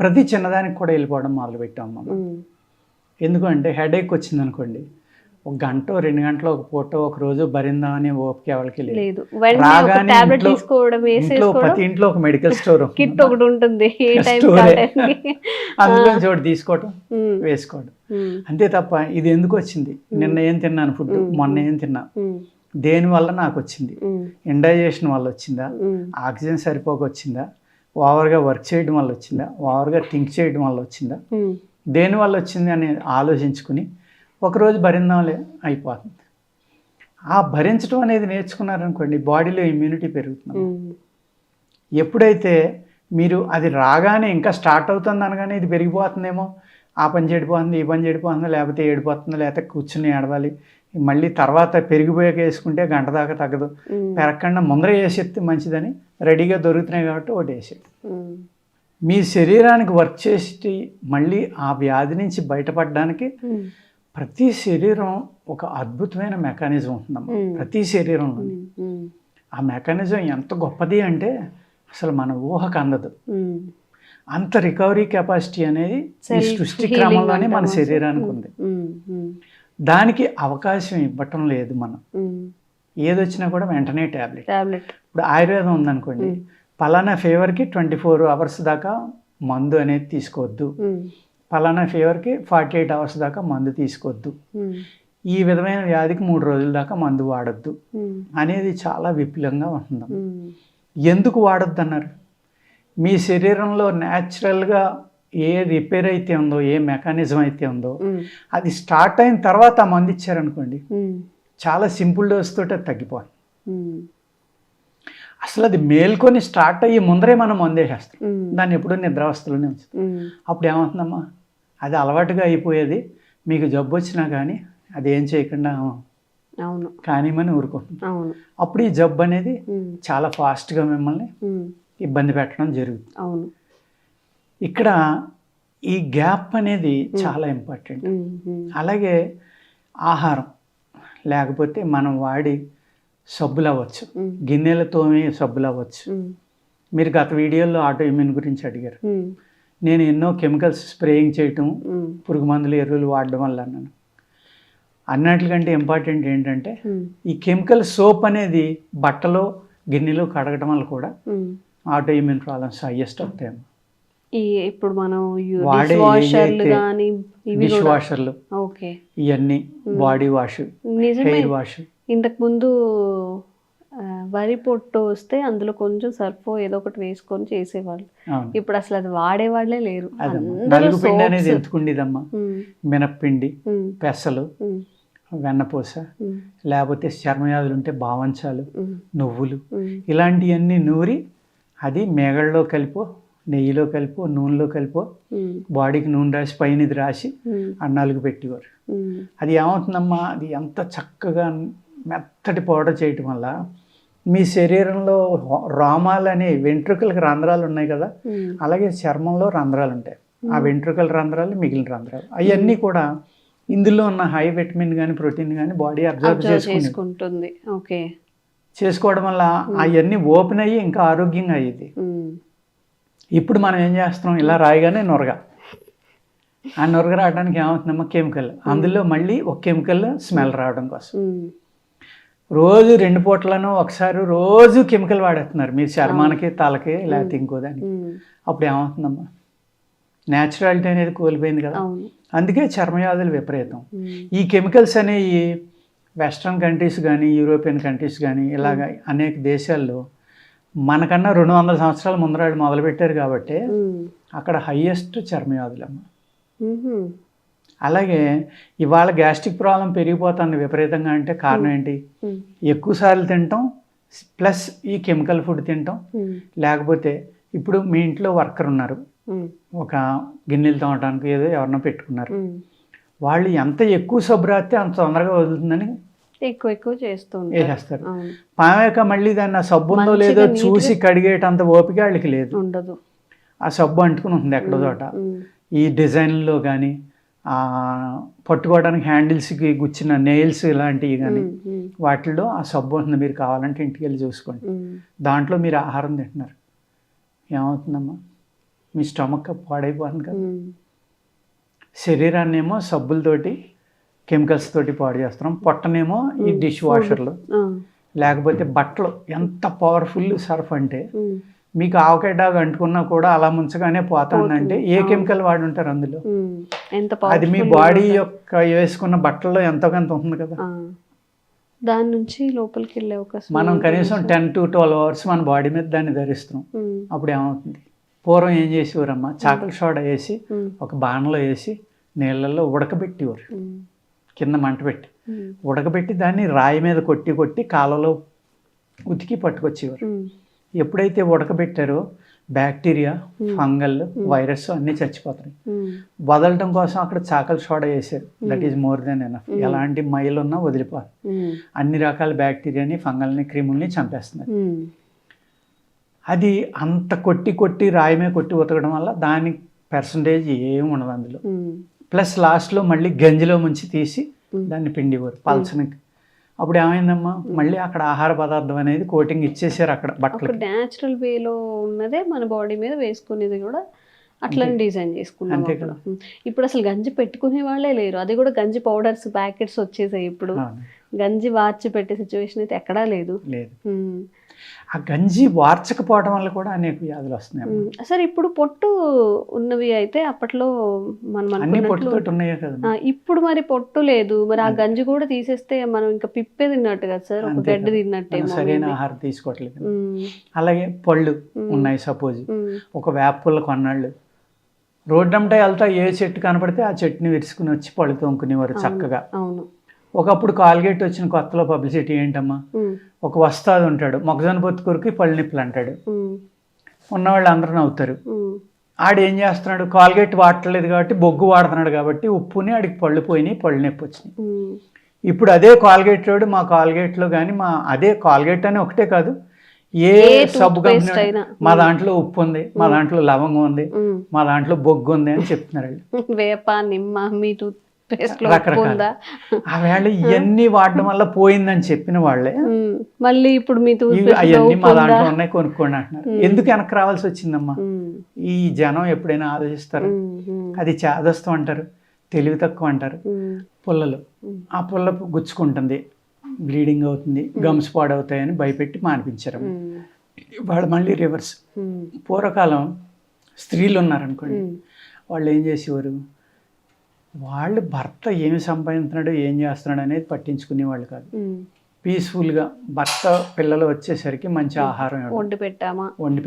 ప్రతి చిన్నదానికి కూడా వెళ్ళిపోవడం మొదలుపెట్టాం మనం. ఎందుకంటే హెడేక్ వచ్చింది అనుకోండి, 1 గంట 2 గంటలు ఒక పూట ఒక రోజు భరిందామని ఓపిక ఎవరికి లేదు. రాగానే ప్రతి ఇంట్లో ఒక మెడికల్ స్టోర్ కిట్ ఒకటి ఉంటుంది, అందులో చోటు తీసుకోవటం వేసుకోవడం అంతే తప్ప ఇది ఎందుకు వచ్చింది, నిన్న ఏం తిన్నాను ఫుడ్, మొన్న ఏం తిన్నా, దేనివల్ల నాకు వచ్చింది, ఇండైజెషన్ వల్ల వచ్చిందా, ఆక్సిజన్ సరిపోక వచ్చిందా, ఓవర్గా వర్క్ చేయడం వల్ల వచ్చిందా, ఓవర్గా థింక్ చేయడం వల్ల వచ్చిందా, దేనివల్ల వచ్చింది అని ఆలోచించుకుని ఒకరోజు భరిందాంలే అయిపోతుంది. ఆ భరించడం అనేది నేర్చుకున్నారనుకోండి బాడీలో ఇమ్యూనిటీ పెరుగుతుంది. ఎప్పుడైతే మీరు అది రాగానే ఇంకా స్టార్ట్ అవుతుంది అనగానే ఇది పెరిగిపోతుందేమో, ఆ పని చెడిపోతుంది, ఈ పని చెడిపోతుంది, లేకపోతే ఏడిపోతుంది, లేకపోతే కూర్చుని ఏడవాలి, మళ్ళీ తర్వాత పెరిగిపోయాక వేసుకుంటే గంట దాకా తగ్గదు, పెరగకుండా ముందర వేసేస్తే మంచిదని రెడీగా దొరుకుతున్నాయి కాబట్టి ఒకటి వేసేది. మీ శరీరానికి వర్క్ చేసి మళ్ళీ ఆ వ్యాధి నుంచి బయటపడడానికి ప్రతి శరీరం ఒక అద్భుతమైన మెకానిజం ఉంటుందమ్మా. ప్రతి శరీరంలో ఆ మెకానిజం ఎంత గొప్పది అంటే అసలు మన ఊహకు అందదు. అంత రికవరీ కెపాసిటీ అనేది ఈ సృష్టి క్రమంలోనే మన శరీరానికి ఉంది. దానికి అవకాశం ఇవ్వటం లేదు మనం. ఏదొచ్చినా కూడా వెంటనే ట్యాబ్లెట్. ఇప్పుడు ఆయుర్వేదం ఉందనుకోండి, పలానా ఫీవర్కి 24 hours దాకా మందు అనేది తీసుకోవద్దు, పలానా ఫీవర్కి 48 hours దాకా మందు తీసుకోవద్దు, ఈ విధమైన వ్యాధికి 3 రోజుల దాకా మందు వాడద్దు అనేది చాలా విపులంగా ఉంటుంది. ఎందుకు వాడద్దు అన్నారు? మీ శరీరంలో న్యాచురల్గా ఏ రిపేర్ అయితే ఉందో, ఏ మెకానిజం అయితే ఉందో, అది స్టార్ట్ అయిన తర్వాత ఆ మందు ఇచ్చారనుకోండి, చాలా సింపుల్ డోస్ తోటి అది తగ్గిపోవాలి. అసలు అది మేల్కొని స్టార్ట్ అయ్యి ముందరే మనం మందేసేస్తాం, దాన్ని ఎప్పుడూ నిద్రావస్థలోనే ఉంచుతాం. అప్పుడు ఏమవుతుందమ్మా, అది అలవాటుగా అయిపోయేది. మీకు జబ్బు వచ్చినా కానీ అది ఏం చేయకుండా కానిమని ఊరుకుంటుంది. అప్పుడు ఈ జబ్బు అనేది చాలా ఫాస్ట్గా మిమ్మల్ని ఇబ్బంది పెట్టడం జరుగుతుంది. ఇక్కడ ఈ గ్యాప్ అనేది చాలా ఇంపార్టెంట్. అలాగే ఆహారం లేకపోతే మనం వాడి సబ్బులు అవ్వచ్చు, గిన్నెలతోనే సబ్బులు అవ్వచ్చు. మీరు గత వీడియోలో ఆటో ఇమ్యూన్ గురించి అడిగారు. నేను ఎన్నో కెమికల్స్ స్ప్రేయింగ్ చేయటం, పురుగు మందులు, ఎరువులు వాడడం వల్ల అన్నాను. అన్నిటికంటే ఇంపార్టెంట్ ఏంటంటే ఈ కెమికల్ సోప్ అనేది బట్టలో గిన్నెలో కడగడం వల్ల కూడా ఆటో ఇమ్యూన్ ప్రాబ్లమ్స్ హైయెస్ట్ అవుతాయమ్మా. ఇప్పుడు మనం వాడే డిష్ వాషర్లు, ఇవన్నీ బాడీ వాష్, హెయిర్ వాష్. ఇంతకు ముందు వరి పొట్టు వస్తే అందులో కొంచెం సర్ఫో ఏదో ఒకటి వేసుకొని చేసేవాళ్ళు. ఇప్పుడు అసలు అది వాడేవాళ్లే లేరు. నలుగు పిండి అనేది ఎందుకుండేదమ్మా? మినప్పిండి, పెసలు, వెన్నపూస, లేకపోతే చర్మవ్యాధులు ఉంటే బావంచాలు, నువ్వులు, ఇలాంటివన్నీ నూరి అది మేగళ్ళలో కలిపో, నెయ్యిలో కలిపో, నూనెలో కలిపో, బాడీకి నూనె రాసి పైన ఇది రాసి అన్నాలకు పెట్టేవారు. అది ఏమవుతుందమ్మా, అది ఎంత చక్కగా మెత్తటి పౌడర్ చేయటం వల్ల మీ శరీరంలో రోమాలు అనే వెంట్రుకలకు రంధ్రాలు ఉన్నాయి కదా, అలాగే చర్మంలో రంధ్రాలు ఉంటాయి. ఆ వెంట్రుకల రంధ్రాలు, మిగిలిన రంధ్రాలు, అవన్నీ కూడా ఇందులో ఉన్న హై విటమిన్ కానీ ప్రోటీన్ కానీ బాడీ అబ్జర్వ్ చేసుకుంటుంది. చేసుకోవడం వల్ల అవన్నీ ఓపెన్ అయ్యి ఇంకా ఆరోగ్యంగా అయ్యేది. ఇప్పుడు మనం ఏం చేస్తున్నాం, ఇలా రాయగానే నొరగ, ఆ నొరగ రావడానికి ఏమవుతుందమ్మా, కెమికల్. అందులో మళ్ళీ ఒక కెమికల్ స్మెల్ రావడం కోసం రోజు 2 పూటలను ఒకసారి రోజు కెమికల్ వాడేస్తున్నారు మీరు చర్మానికి, తలకి, లేకపోతే ఇంకో దానికి. అప్పుడు ఏమవుతుందమ్మా, న్యాచురాలిటీ అనేది కోల్పోయింది కదా. అందుకే చర్మవ్యాధులు విపరీతం. ఈ కెమికల్స్ అనేవి వెస్ట్రన్ కంట్రీస్ కానీ, యూరోపియన్ కంట్రీస్ కానీ, ఇలాగ అనేక దేశాల్లో మనకన్నా 200 సంవత్సరాల ముందర మొదలుపెట్టారు కాబట్టి అక్కడ హైయెస్ట్ చర్మవ్యాధులమ్మ. అలాగే ఇవాళ గ్యాస్ట్రిక్ ప్రాబ్లం పెరిగిపోతుంది విపరీతంగా. అంటే కారణం ఏంటి? ఎక్కువసార్లు తినటం ప్లస్ ఈ కెమికల్ ఫుడ్ తినటం. లేకపోతే ఇప్పుడు మీ ఇంట్లో వర్కర్ ఉన్నారు, ఒక గిన్నెలు తోమటానికి ఏదో ఎవరన్నా పెట్టుకున్నారు, వాళ్ళు ఎంత ఎక్కువ సబ్బు రాస్తే అంత తొందరగా వదులుతుందని ఎక్కువ వేసేస్తారు. పామేక మళ్ళీ దాన్ని ఆ సబ్బు ఉందో లేదో చూసి కడిగేటంత ఓపిక వాళ్ళకి లేదు, ఉండదు. ఆ సబ్బు అంటుకుని ఉంటుంది ఎక్కడో చోట. ఈ డిజైన్లో కానీ, పట్టుకోవడానికి హ్యాండిల్స్కి గుచ్చిన నెయిల్స్ ఇలాంటివి కానీ వాటిల్లో ఆ సబ్బు ఉంటుంది. మీరు కావాలంటే ఇంటికి వెళ్ళి చూసుకోండి. దాంట్లో మీరు ఆహారం తింటున్నారు, ఏమవుతుందమ్మా, మీ స్టమక్ పాడైపోతుంది కదా. శరీరాన్ని ఏమో సబ్బులతోటి, కెమికల్స్ తోటి పాడు చేస్తున్నాం. పొట్టనేమో ఈ డిష్ వాషర్లు, లేకపోతే బట్టలు. ఎంత పవర్ఫుల్ సర్ఫ్ అంటే మీకు ఆవకాయ డాగ్ అంటుకున్నా కూడా అలా ముంచగానే పోతుందంటే ఏ కెమికల్ వాడి ఉంటారు అందులో. అది మీ బాడీ యొక్క వేసుకున్న బట్టల్లో ఎంతో కొంత ఉంటుంది కదా, దాని నుంచి లోపలికి వెళ్ళే అవకాశం. మనం కనీసం 10 to 12 hours మన బాడీ మీద దాన్ని ధరిస్తున్నాం. అప్పుడు ఏమవుతుంది, పూర్వం ఏం చేసేవారమ్మా, చాకలి సోడా వేసి ఒక బాణలో వేసి నీళ్ళల్లో ఉడకబెట్టేవారు, కింద మంట పెట్టి ఉడకబెట్టి దాన్ని రాయి మీద కొట్టి కొట్టి కాలలో ఉతికి పట్టుకొచ్చేవారు. ఎప్పుడైతే ఉడకబెట్టారో బ్యాక్టీరియా, ఫంగల్, వైరస్ అన్నీ చచ్చిపోతాయి. వదలటం కోసం అక్కడ చాకలి సోడా వేసారు. That is more than enough. ఎలాంటి మైలు ఉన్నా వదిలిపోవాలి. అన్ని రకాల బ్యాక్టీరియాని, ఫంగల్ని, క్రిముల్ని చంపేస్తున్నారు. అది అంత కొట్టి కొట్టి రాయి మీద కొట్టి ఉతకడం వల్ల దాని పర్సంటేజ్ ఏమి ఉండదు అందులో. ప్లస్ లాస్ట్లో మళ్ళీ గంజిలో ముంచి తీసి దాన్ని పిండివారు పల్చనికి. అప్పుడు ఏమైందమ్మా, మళ్ళీ అక్కడ ఆహార పదార్థం అనేది కోటింగ్ ఇచ్చేసారు అక్కడ బట్టలు. న్యాచురల్ వేలో ఉన్నదే మన బాడీ మీద వేసుకునేది కూడా అట్లని డిజైన్ చేసుకున్నాం అంతే అప్పుడు. ఇప్పుడు అసలు గంజి పెట్టుకునే వాళ్ళే లేరు, అది కూడా గంజి పౌడర్స్ ప్యాకెట్స్ వచ్చేసాయి ఇప్పుడు. గంజి వార్చి పెట్టే సిచ్యువేషన్ అయితే ఎక్కడా లేదు. ఆ గంజి వార్చకపోవడం వల్ల కూడా అనేక వ్యాధులు వస్తున్నాయి. సరే ఇప్పుడు పొట్టు ఉన్నవి అయితే అప్పట్లో మనం అన్ని పొట్టుతోటి ఉన్నాయే కదా. ఇప్పుడు మరి పొట్టు లేదు, మరి ఆ గంజి కూడా తీసేస్తే మనం ఇంకా పిప్పే తిన్నట్టు కదా సార్, ఒక గడ్డి తిన్నట్టే. సరైన ఆహారం తీసుకోవట్లేదు. అలాగే పళ్ళు ఉన్నాయి, సపోజ్ ఒక వేప పుల్ల కొన్నాళ్ళు రోడ్డంటే వెళ్తా ఏ చెట్టు కనపడితే ఆ చెట్టుని విరుచుకుని వచ్చి పళ్ళు తోముకునేవారు చక్కగా. అవును. ఒకప్పుడు కాల్గేట్ వచ్చిన కొత్తలో పబ్లిసిటీ ఏంటమ్మా, ఒక వస్తాది ఉంటాడు మొక్కజొన్న పొత్తు కొరికి పళ్ళు నిప్పులు అంటాడు, ఉన్నవాళ్ళు అందరూ నవ్వుతారు. ఆడు ఏం చేస్తున్నాడు, కాల్గేట్ వాడట్లేదు కాబట్టి బొగ్గు వాడుతున్నాడు కాబట్టి ఉప్పుని ఆడికి పళ్ళు పోయినాయి, పళ్ళు నొప్పి వచ్చినాయి. ఇప్పుడు అదే కాల్గేట్ రోడ్ మా కాల్గేట్లో కానీ మా అదే కాల్గేట్ అని ఒకటే కాదు, ఏ సబ్ కంపెనీ మా దాంట్లో ఉప్పు ఉంది, మా దాంట్లో లవంగం ఉంది, మా దాంట్లో బొగ్గు ఉంది అని చెప్తున్నారు. వేప నిమ్మ మీ రకరకాల ఆవేళ ఇవన్నీ వాడడం వల్ల పోయిందని చెప్పిన వాళ్ళే మళ్ళీ ఇప్పుడు అవన్నీ మా దాంట్లో ఉన్నాయి కొనుక్కోండి అంటున్నారు. ఎందుకు వెనక్కి రావాల్సి వచ్చిందమ్మా? ఈ జనం ఎప్పుడైనా ఆలోచిస్తారు, అది చాదస్తం అంటారు, తెలివి తక్కువ అంటారు. పుల్లలు, ఆ పుల్ల గుచ్చుకుంటుంది, బ్లీడింగ్ అవుతుంది, గమ్స్ పాడవుతాయని భయపెట్టి మానిపించారు. వాళ్ళు మళ్ళీ రివర్స్. పూర్వకాలం స్త్రీలు ఉన్నారనుకోండి, వాళ్ళు ఏం చేసేవారు, వాళ్ళు భర్త ఏమి సంపాదించున్నాడో ఏం చేస్తున్నాడు అనేది పట్టించుకునేవాళ్ళు కాదు. పీస్ఫుల్గా భర్త పిల్లలు వచ్చేసరికి మంచి ఆహారం వండి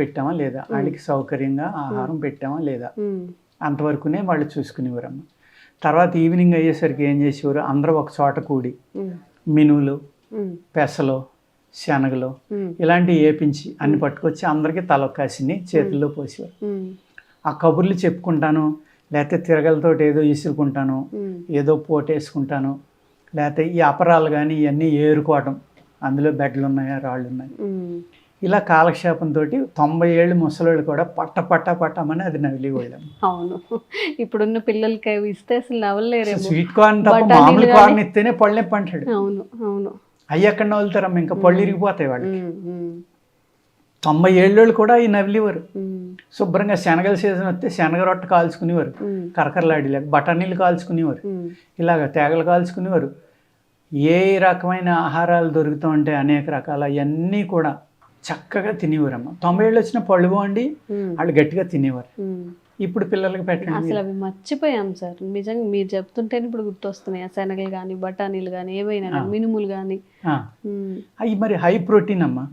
పెట్టామా లేదా, వాళ్ళకి సౌకర్యంగా ఆహారం పెట్టామా లేదా, అంతవరకునే వాళ్ళు చూసుకునేవారమ్మ. తర్వాత ఈవినింగ్ అయ్యేసరికి ఏం చేసేవారు, అందరూ ఒక చోట కూడి మినువులు, పెసలు, శనగలు ఇలాంటివి వేపించి అన్ని పట్టుకొచ్చి అందరికీ తలొక్కాసిని చేతుల్లో పోసేవారు. ఆ కబుర్లు చెప్పుకుంటాను, లేకపోతే తిరగలతోటి ఏదో ఇసురుకుంటాను, ఏదో పోటేసుకుంటాను, లేకపోతే ఈ అపరాలు కానీ ఇవన్నీ ఏరుకోవటం, అందులో బెడ్లు ఉన్నాయా రాళ్ళు ఉన్నాయి, ఇలా కాలక్షేపంతో 90 ఏళ్ళు ముసలోళ్ళు కూడా పట్టమని అది నవిలిపోయాం. అవును, ఇప్పుడున్న పిల్లలకి అవి ఇస్తే అసలు నవ్వలేరు. స్వీట్ కార్న్ తప్ప మామూలు కార్న్ ఇస్తేనే పళ్ళు నొప్పి అంటాడు. అవును అవును, అవి ఎక్కడ నవ్వులుతారమ్మా, ఇంకా పళ్ళు ఇరిగిపోతాయి వాళ్ళకి. 90 ఏళ్ళు కూడా ఈ నవిలివారు. శుభ్రంగా శనగల సీజన్ వస్తే శనగ రొట్టె కాల్చుకునేవారు, కరకరలాడిలాగా బఠానీలు కాల్చుకునేవారు, ఇలాగ తేగలు కాల్చుకునేవారు. ఏ రకమైన ఆహారాలు దొరుకుతూ ఉంటే అనేక రకాల అవన్నీ కూడా చక్కగా తినేవారమ్మ. 90 ఏళ్ళు వచ్చిన పళ్ళు బాగుండి వాళ్ళు గట్టిగా తినేవారు. ఇప్పుడు పిల్లలకి పెట్టండి. అసలు అవి మర్చిపోయాం సార్, నిజంగా మీరు చెప్తుంటేనే ఇప్పుడు గుర్తొస్తున్నాయి. ఆ శనగలు కానీ బఠానీలు కానీ ఏవైనా మినుములు కానీ అవి మరి హై ప్రోటీన్ అమ్మా.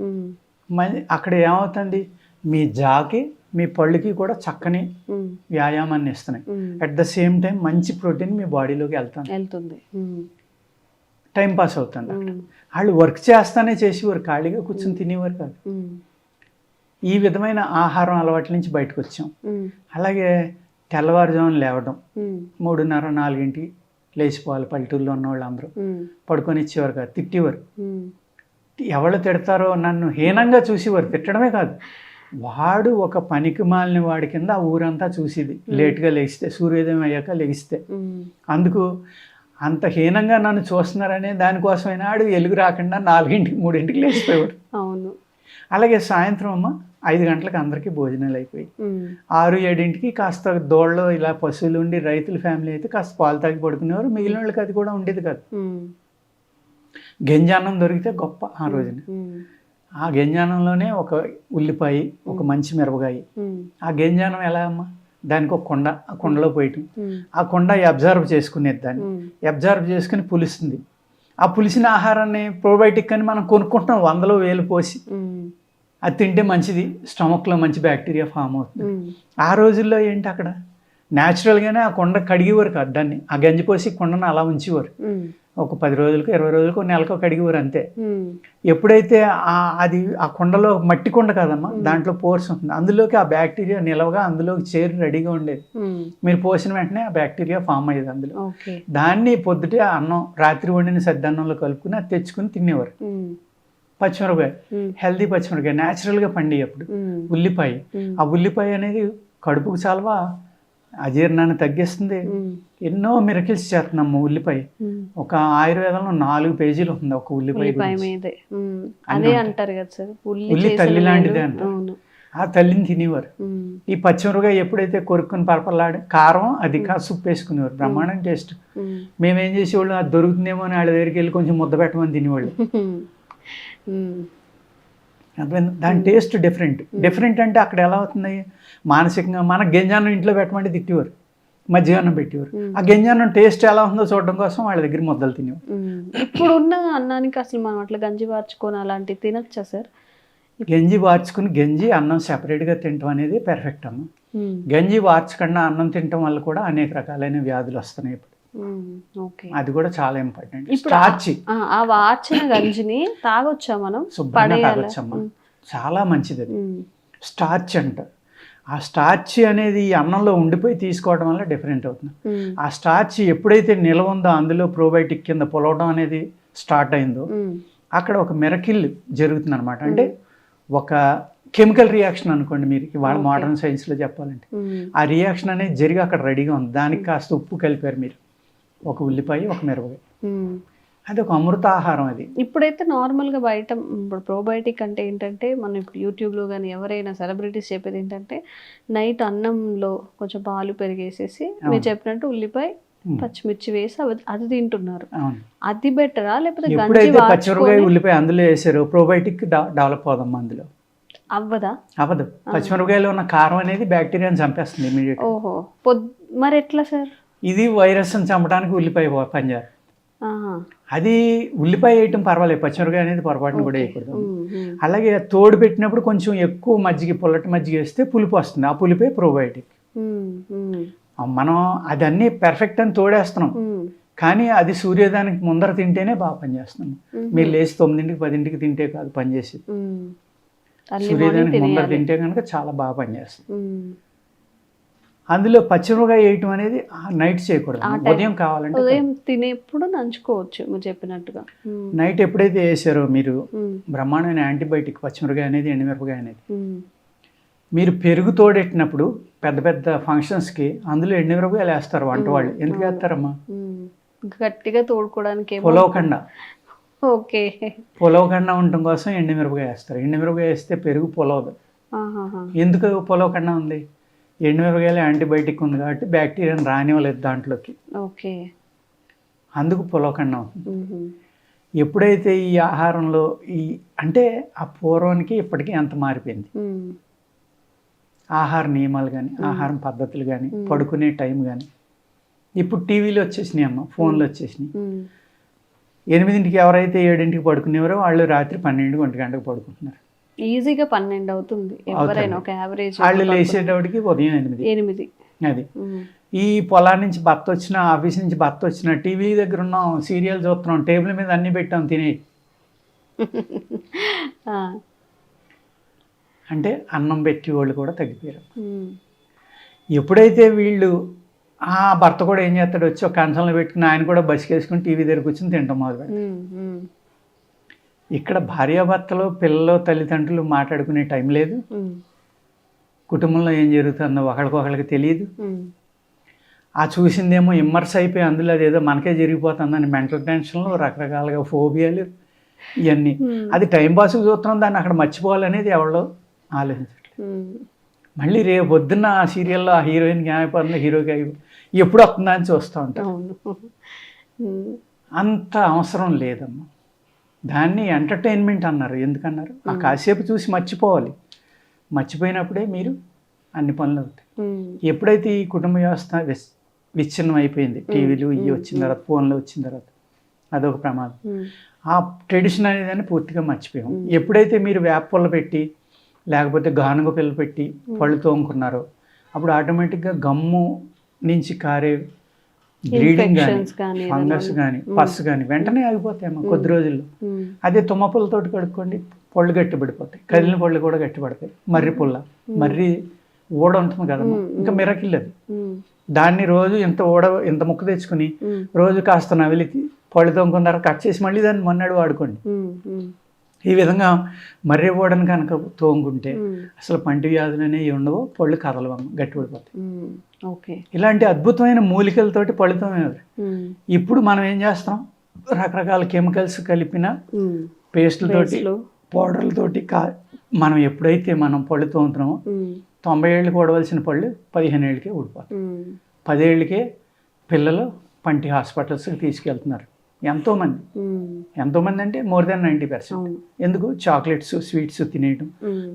అక్కడ ఏమవుతుంది, మీ జాకి మీ పళ్ళుకి కూడా చక్కని వ్యాయామాన్ని ఇస్తున్నాయి. అట్ ద సేమ్ టైం మంచి ప్రోటీన్ మీ బాడీలోకి వెళ్తుంది, టైం పాస్ అవుతుంది. వాళ్ళు వర్క్ చేస్తానే చేసేవారు, ఖాళీగా కూర్చొని తినేవారు కాదు. ఈ విధమైన ఆహారం అలవాట్ల నుంచి బయటకు వచ్చాం. అలాగే తెల్లవారుజామున లేవడం, 3:30, 4 లేచిపోవాలి. పల్లెటూరులో ఉన్న వాళ్ళు అందరూ పడుకొని ఇచ్చేవారు కాదు, తిట్టేవారు. ఎవరు తిడతారో నన్ను హీనంగా చూసేవారు. తిట్టడమే కాదు, వాడు ఒక పనికి మాలిన వాడి కింద ఆ ఊరంతా చూసేది. లేట్గా లేస్తే, సూర్యోదయం అయ్యాక లెగిస్తే. అందుకు అంత హీనంగా నన్ను చూస్తున్నారనే దానికోసమైనా ఆడు వెలుగు రాకుండా 4, 3 లేచిపోయేవాడు. అవును. అలాగే సాయంత్రం అమ్మ 5 గంటలకు అందరికీ భోజనాలు అయిపోయి 6, 7 కాస్త దోళ్ళలో ఇలా పశువులు ఉండి, రైతుల ఫ్యామిలీ అయితే కాస్త పాలు తాగి పడుకునేవారు. మిగిలిన వాళ్ళకి అది కూడా ఉండేది కాదు. గంజాన్నం దొరికితే గొప్ప ఆ రోజున. ఆ గంజానంలోనే ఒక ఉల్లిపాయ, ఒక మంచి మిరపకాయ. ఆ గంజానం ఎలా అమ్మా, దానికి ఒక కొండ, ఆ కొండలో పోయటం, ఆ కొండ అబ్జర్వ్ చేసుకునేది, దాన్ని అబ్జర్వ్ చేసుకుని పులుస్తుంది. ఆ పులిసిన ఆహారాన్ని ప్రోబయోటిక్ అని మనం కొనుక్కుంటున్నాం 100లో 1000 పోసి. అది తింటే మంచిది, స్టమక్లో మంచి బ్యాక్టీరియా ఫామ్ అవుతుంది. ఆ రోజుల్లో ఏంటి, అక్కడ న్యాచురల్గానే ఆ కొండ కడిగేవారు కాదు, దాన్ని ఆ గంజి పోసి కొండను అలా ఉంచేవారు. ఒక 10 రోజులకు, 20 రోజులకు, నెలకు కడిగేవారు అంతే. ఎప్పుడైతే అది ఆ కొండలో, మట్టి కొండ కాదమ్మా, దాంట్లో పోర్స్ ఉంటుంది, అందులోకి ఆ బ్యాక్టీరియా నిలవగా అందులోకి చేరి రెడీగా ఉండేది. మీరు పోసిన వెంటనే ఆ బ్యాక్టీరియా ఫామ్ అయ్యేది అందులో. దాన్ని పొద్దుటే అన్నం, రాత్రి వండిన సద్దన్నంలో కలుపుకుని అది తెచ్చుకుని తినేవారు. పచ్చిమిరపకాయ, హెల్దీ పచ్చిమిరపకాయ, న్యాచురల్గా పండి. అప్పుడు ఉల్లిపాయ, ఆ ఉల్లిపాయ అనేది కడుపుకు చాలవా, అజీర్ణాన్ని తగ్గిస్తుంది. ఎన్నో మిరకిల్స్ చేస్తున్నాము ఉల్లిపాయ. ఒక ఆయుర్వేదంలో 4 పేజీలు ఉంది ఒక ఉల్లిపాయ. అదే అంటారు కదా సార్, ఉల్లి తల్లి లాంటిదే అంటారు. ఆ తల్లిని తినేవారు. ఈ పచ్చిమిరపకాయ ఎప్పుడైతే కొరుక్కుని పరపలాడి కారం అది కాస్త ఉప్పు వేసుకునేవారు, బ్రహ్మాండం టేస్ట్. మేమేం చేసేవాళ్ళు, అది దొరుకుతుందేమో అని వాళ్ళ దగ్గరికి వెళ్ళి కొంచెం ముద్ద పెట్టమని తినేవాళ్ళు. అర్థమైంది, దాని టేస్ట్ డిఫరెంట్ అంటే అక్కడ ఎలా అవుతుంది, మానసికంగా మన గంజాన్నం ఇంట్లో పెట్టమంటే తిట్టేవారు, మజ్జిగన్నం పెట్టేవారు. ఆ గంజాన్నం టేస్ట్ ఎలా ఉందో చూడడం కోసం వాళ్ళ దగ్గర ముద్దలు తినేవారు. ఇప్పుడు ఉన్న అన్నానికి అసలు మనం అట్లా గంజి వార్చుకొని అలాంటివి తినొచ్చా సార్? గంజి వార్చుకుని గంజి అన్నం సెపరేట్గా తినటం అనేది పెర్ఫెక్ట్ అమ్మ. గంజి వార్చకుండా అన్నం తినటం వల్ల కూడా అనేక రకాలైన వ్యాధులు వస్తున్నాయి ఇప్పుడు. అది కూడా చాలా ఇంపార్టెంట్. స్టార్చ్, ఆ వార్చిన గంజిని తాగొచ్చా మనం? శుభ్రంగా తాగొచ్చమ్మా, చాలా మంచిది అది. స్టార్చ్ అంట, ఆ స్టార్చ్ అనేది ఈ అన్నంలో ఉండిపోయి తీసుకోవడం వల్ల డిఫరెంట్ అవుతుంది. ఆ స్టార్చ్ ఎప్పుడైతే నిల్వ ఉందో అందులో ప్రోబయోటిక్ కింద పొలవడం అనేది స్టార్ట్ అయిందో అక్కడ ఒక మిరకిల్ జరుగుతుంది అనమాట. అంటే ఒక కెమికల్ రియాక్షన్ అనుకోండి మీరు, ఇవాళ మోడర్న్ సైన్స్లో చెప్పాలంటే ఆ రియాక్షన్ అనేది జరిగి అక్కడ రెడీగా ఉంది. దానికి కాస్త ఉప్పు కలిపారు మీరు, ఒక ఉల్లిపాయ, ఒక మిరపకాయ, అది ఒక అమృత ఆహారం. అది ఇప్పుడైతే నార్మల్గా బయట ఇప్పుడు ప్రోబయోటిక్ అంటే ఏంటంటే మనం ఇప్పుడు యూట్యూబ్లో కానీ ఎవరైనా సెలబ్రిటీస్ చెప్పేది ఏంటంటే నైట్ అన్నంలో కొంచెం పాలు పెరిగేసేసి మీరు చెప్పినట్టు ఉల్లిపాయ పచ్చిమిర్చి వేసి అది తింటున్నారు. అది బెటరా లేకపోతే ఎప్పుడైతే పచ్చిమిరపకాయ ఉల్లిపాయ అందులో వేసారో ప్రోబయోటిక్ డెవలప్ అవుదమ్మా, అందులో అవ్వదా? అవ్వదు. పచ్చిమిరపకాయలో ఉన్న కారం అనేది బ్యాక్టీరియాని చంపేస్తుంది ఇమీడియట్. ఓహో, మరి ఎట్లా సార్? ఇది వైరస్ని చంపడానికి ఉల్లిపాయ పనిచేస్తుంది. అది ఉల్లిపాయ వేయటం పర్వాలేదు, పచ్చిమిరపకాయ అనేది పొరపాటును కూడా వేయకూడదు. అలాగే తోడు పెట్టినప్పుడు కొంచెం ఎక్కువ మజ్జిగ, పుల్లటి మజ్జిగ వేస్తే పులుపు వస్తుంది, ఆ పులిపే ప్రోబయోటిక్. మనం అది అన్నీ పెర్ఫెక్ట్ అని తోడేస్తున్నాం, కానీ అది సూర్యోదయానికి ముందర తింటేనే బాగా పనిచేస్తున్నాం. మీరు లేచి 9ంటికి 10ంటికి తింటే కాదు పనిచేసేది, సూర్యోదయానికి ముందర తింటే కనుక చాలా బాగా పనిచేస్తుంది. అందులో పచ్చిమిరపకాయ వేయటం అనేది నైట్ చేయకూడదు, ఉదయం కావాలంటే ఉదయం తినేప్పుడు నంచుకోవచ్చు మీరు చెప్పినట్టుగా. నైట్ ఎప్పుడైతే వేసారో మీరు బ్రహ్మాండమైన యాంటీబయాటిక్ పచ్చిమిరపకాయ అనేది, ఎండుమిరపకాయ అనేది. మీరు పెరుగు తోడెట్టినప్పుడు పెద్ద పెద్ద ఫంక్షన్స్కి అందులో ఎండుమిరపకాయలు వేస్తారు వంట వాళ్ళు. ఎందుకు వేస్తారమ్మా? గట్టిగా తోడుకోవడానికి, పొలవకుండా. ఓకే, పొలవకుండా ఉండటం కోసం ఎండుమిరపకాయ వేస్తారు. ఎండుమిరపకాయ వేస్తే పెరుగు పొలవదు. ఎందుకు పొలవకుండా ఉంది? ఎండుమిరపకాయలు యాంటీబయాటిక్ ఉంది కాబట్టి బ్యాక్టీరియాని రానివ్వలేదు దాంట్లోకి. ఓకే, అందుకు పొలవకుండా ఉంటుంది. ఎప్పుడైతే ఈ ఆహారంలో అంటే ఆ పూర్వానికి ఇప్పటికీ ఎంత మారిపోయింది, ఆహార నియమాలు కానీ, ఆహారం పద్ధతులు కానీ, పడుకునే టైం కానీ. ఇప్పుడు టీవీలు వచ్చేసినాయి అమ్మ, ఫోన్లు వచ్చేసినాయి. 8ంటికి ఎవరైతే 7ంటికి పడుకునేవారో వాళ్ళు రాత్రి 12, 1 గంటకు పడుకుంటున్నారు. ఈజీగా 12 అవుతుంది ఎవరైనా, ఒక యావరేజ్. వాళ్ళు లేచేటప్పటికి ఉదయం 8. అది ఈ పొలాల నుంచి భర్త వచ్చినా, ఆఫీస్ నుంచి భర్త వచ్చినా, టీవీ దగ్గర ఉన్నాం, సీరియల్ చూస్తున్నాం, టేబుల్ మీద అన్ని పెట్టాం తినే. అంటే అన్నం పెట్టి వాళ్ళు కూడా తగ్గిపోయారు. ఎప్పుడైతే వీళ్ళు ఆ భర్త కూడా ఏం చేస్తాడు, వచ్చి ఒక కంచంలో పెట్టుకుని ఆయన కూడా బసికేసుకుని టీవీ దగ్గర కూర్చొని తింటాం మొదలు. ఇక్కడ భార్యాభర్తలు, పిల్లలు, తల్లిదండ్రులు మాట్లాడుకునే టైం లేదు, కుటుంబంలో ఏం జరుగుతుందో ఒకరికొకరికి తెలియదు. ఆ చూసిందేమో ఇమ్మర్స్ అయిపోయి అందులో అదేదో మనకే జరిగిపోతుందని మెంటల్ టెన్షన్లు, రకరకాలుగా ఫోబియాలు, ఇవన్నీ. అది టైంపాస్కి చూస్తున్నాం, దాన్ని అక్కడ మర్చిపోవాలనేది ఎవరో ఆలోచించట్లేదు. మళ్ళీ రేపు పొద్దున్న ఆ సీరియల్లో ఆ హీరోయిన్కి ఏమైపోతుందో, హీరోకి ఎప్పుడు వస్తుందా అని చూస్తూ ఉంటాం. అంత అవసరం లేదమ్మా. దాన్ని ఎంటర్టైన్మెంట్ అన్నారు. ఎందుకన్నారు? ఆ కాసేపు చూసి మర్చిపోవాలి. మర్చిపోయినప్పుడే మీరు అన్ని పనులు అవుతాయి. ఎప్పుడైతే ఈ కుటుంబ వ్యవస్థ విచ్ఛిన్నం అయిపోయింది, టీవీలు ఇవి వచ్చిన తర్వాత, ఫోన్లు వచ్చిన తర్వాత, అదొక ప్రమాదం. ఆ ట్రెడిషన్ అనేదాన్ని పూర్తిగా మర్చిపోయాం. ఎప్పుడైతే మీరు వేప పుల్ల పెట్టి లేకపోతే గానుగ పిల్ల పెట్టి పళ్ళు తోముకున్నారో అప్పుడు ఆటోమేటిక్గా గమ్ము నుంచి కారే బ్లీడింగ్ కానీ, ఫంగస్ కానీ, పస్ కానీ వెంటనే ఆగిపోతాయమ్మా కొద్ది రోజుల్లో. అదే తుమ్మ పుల్లతోటి కడుక్కోండి, పళ్ళు గట్టిపడిపోతాయి, కదిలిన పళ్ళు కూడా గట్టిపడతాయి. మర్రి పుల్ల, మర్రి ఊడ ఉంటుంది కదమ్మా, ఇంకా మిరకిల్ అది. దాన్ని రోజు ఇంత ముక్క తెచ్చుకుని రోజు కాస్త నవిలికి పళ్ళు తోముకున్నారు, కట్ చేసి మళ్ళీ దాన్ని మొన్నడు వాడుకోండి. ఈ విధంగా మర్రి ఊడని కనుక తోముకుంటే అసలు పంటి వ్యాధులు అనేవి ఉండవు, పళ్ళు కదలవమ్మ, గట్టిపడిపోతాయి. ఇలాంటి అద్భుతమైన మూలికలతోటి పళ్ళు తోమేవారు. ఇప్పుడు మనం ఏం చేస్తాం, రకరకాల కెమికల్స్ కలిపిన పేస్టులతోటి పౌడర్లతోటి మనం ఎప్పుడైతే మనం పళ్ళు తోముతున్నామో 90 ఏళ్ళకి ఊడవలసిన పళ్ళు 15 ఏళ్ళకే ఊడిపోతాయి. 10 ఏళ్ళకే పిల్లలు పంటి హాస్పిటల్స్కి తీసుకెళ్తున్నారు. ఎంతోమంది అంటే మోర్ దాన్ 90%. ఎందుకు? చాక్లెట్స్, స్వీట్స్ తినేయటం,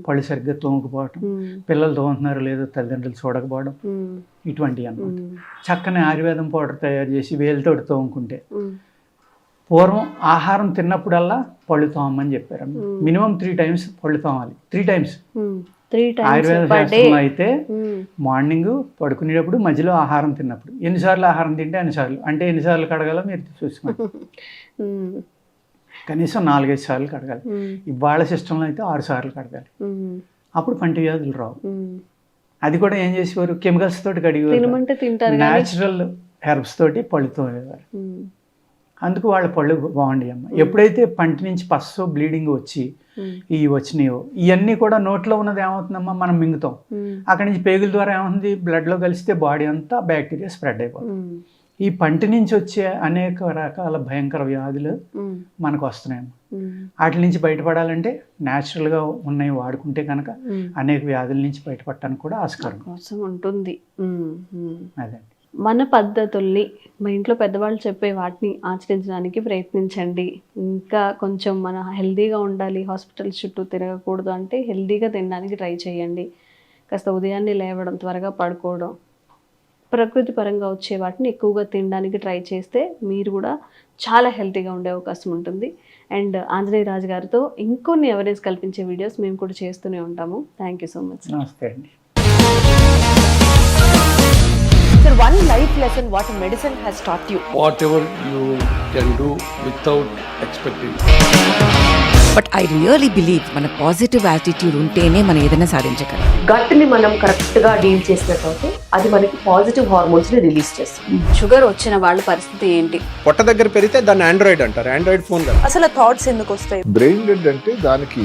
పళ్ళు సరిగ్గా తోముకుపోవటం, పిల్లలు తోముతున్నారు లేదో తల్లిదండ్రులు చూడకపోవడం, ఇటువంటివి అన్నమాట. చక్కని ఆయుర్వేదం పౌడర్ తయారు చేసి వేలుతోటి తోముకుంటే, పూర్వం ఆహారం తిన్నప్పుడల్లా పళ్ళు తోమని చెప్పారు. మినిమం 3 times పళ్ళు తోమాలి. 3 times. ఆయుర్వేద శాస్త్రంలో అయితే మార్నింగ్ పడుకునేటప్పుడు, మధ్యలో ఆహారం తిన్నప్పుడు. ఎన్నిసార్లు ఆహారం తింటే అన్నిసార్లు. అంటే ఎన్నిసార్లు కడగాలో మీరు చూసుకోండి. కనీసం 4-5 సార్లు కడగాలి. ఇవాళ సిస్టంలో అయితే 6 సార్లు కడగాలి. అప్పుడు పంటి వ్యాధులు రావు. అది కూడా ఏం చేసేవారు? కెమికల్స్ తోటి కడిగేవారు, న్యాచురల్ హెర్బ్స్ తోటి పళ్ళు తోమేవారు. అందుకు వాళ్ళ పళ్ళు బాగుండేవి అమ్మ. ఎప్పుడైతే పంటి నుంచి పస్సు, బ్లీడింగ్ వచ్చి ఇవి వచ్చినాయో, ఇవన్నీ కూడా నోట్లో ఉన్నది ఏమవుతుందమ్మా, మనం మింగుతాం. అక్కడి నుంచి పేగుల ద్వారా ఏమవుతుంది, బ్లడ్లో కలిస్తే బాడీ అంతా బ్యాక్టీరియా స్ప్రెడ్ అయిపోతుంది. ఈ పంటి నుంచి వచ్చే అనేక రకాల భయంకర వ్యాధులు మనకు వస్తున్నాయమ్మా. వాటి నుంచి బయటపడాలంటే న్యాచురల్గా ఉన్నవి వాడుకుంటే కనుక అనేక వ్యాధుల నుంచి బయటపడటానికి కూడా ఆస్కారం ఉంటుంది. అదే మన పద్ధతుల్ని మా ఇంట్లో పెద్దవాళ్ళు చెప్పే వాటిని ఆచరించడానికి ప్రయత్నించండి. ఇంకా కొంచెం మన హెల్తీగా ఉండాలి, హాస్పిటల్స్ చుట్టూ తిరగకూడదు అంటే హెల్తీగా తినడానికి ట్రై చేయండి. కాస్త ఉదయాన్నే లేవడం, త్వరగా పడుకోవడం, ప్రకృతి పరంగా వచ్చే వాటిని ఎక్కువగా తినడానికి ట్రై చేస్తే మీరు కూడా చాలా హెల్తీగా ఉండే అవకాశం ఉంటుంది. అండ్ ఆంజనేయ రాజు గారితో ఇంకొన్ని అవేర్నెస్ కల్పించే వీడియోస్ మేము కూడా చేస్తూనే ఉంటాము. Thank you so much. నమస్తే అండి. Sir, one life lesson what medicine has taught you. Whatever you can do without expecting. But I really believe మన పాజిటివ్ యాటిట్యూడ్ ఉంటేనే మనం ఏదైనా సాధించగలం. గట్ని మనం కరెక్ట్గా డీల్ చేసినట్లయితే అది మనకి పాజిటివ్ హార్మోన్స్ని రిలీజ్ చేస్తుంది. షుగర్ వచ్చిన వాళ్ళ పరిస్థితి ఏంటి? పొట్ట దగ్గర పెరిగితే దాన్ని ఆండ్రాయిడ్ అంటారు. ఆండ్రాయిడ్ ఫోన్ కదా. అసలు థాట్స్ ఎందుకు వస్తాయి? బ్రెయిన్ డెడ్ అంటే దానికి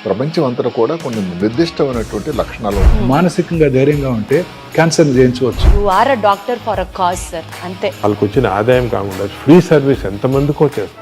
ప్రపంచం అంతా కూడా కొన్ని నిర్దిష్టమైనటువంటి లక్షణాలు. మానసికంగా ధైర్యంగా ఉంటే క్యాన్సర్ జయించవచ్చు. You are a doctor for a cause, sir. అంతే. వాళ్ళకి వచ్చిన ఆదాయం కాకుండా ఫ్రీ సర్వీస్ ఎంతమందికో చేస్తారు.